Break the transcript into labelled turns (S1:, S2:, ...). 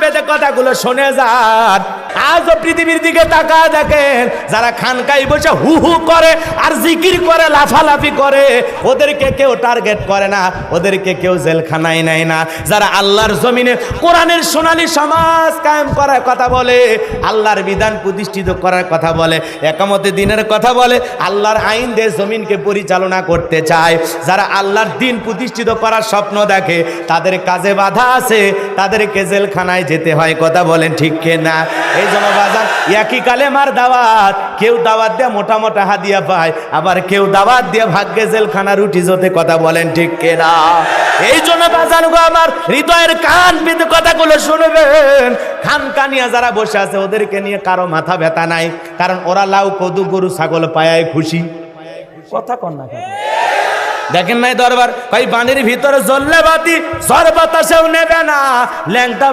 S1: পেতে কথাগুলো শুনে যান। আজও পৃথিবীর দিকে তাকায় দেখেন, যারা খানকায় বসে হু হু করে আর জিকির করে, লাফালাফি করে, ওদেরকে কেউ টার্গেট করে না, ওদেরকে কেউ জেলখানায় নেয় না। যারা আল্লাহর জমিনে কোরআনের সোনালী সমাজ কায়েম করার কথা বলে, আল্লাহর বিধান প্রতিষ্ঠিত করার কথা বলে, একামতে দিনের কথা বলে, আল্লাহর আইন দিয়ে জমিনকে পরিচালনা করতে চায়, যারা আল্লাহর দিন প্রতিষ্ঠিত করার স্বপ্ন দেখে, তাদের কাজে বাধা আছে, তাদেরকে জেলখানায় যেতে হয়। কথা বলেন ঠিক কিনা? এই জন্য বাজান, একই কালেমার দাওয়াত, কেউ দাওয়াত দিয়ে মোটা মোটা হাদিয়া পায়, আবার কেউ দাওয়াত দিয়ে ভাগ্যে জেলখানা রুটি জোতে। কথা বলেন ঠিক কিনা? এই জন্য বাজান গো আমার, হৃদয়ের কান পেতে কথাগুলো শুনবেন। খানকানিয়া যারা বসে আছে, ওদেরকে নিয়ে কারো মাথা ব্যথা নাই, কারণ ওরা লাউ কদু গরু ছাগল পায়ায় খুশি। কথা কন না কেন? দেখেন নাই দরবার, কই পানির ভিতরে জ্বললে বাতি, ঝড় বাতাসেও নেবে না, ল্যাংটা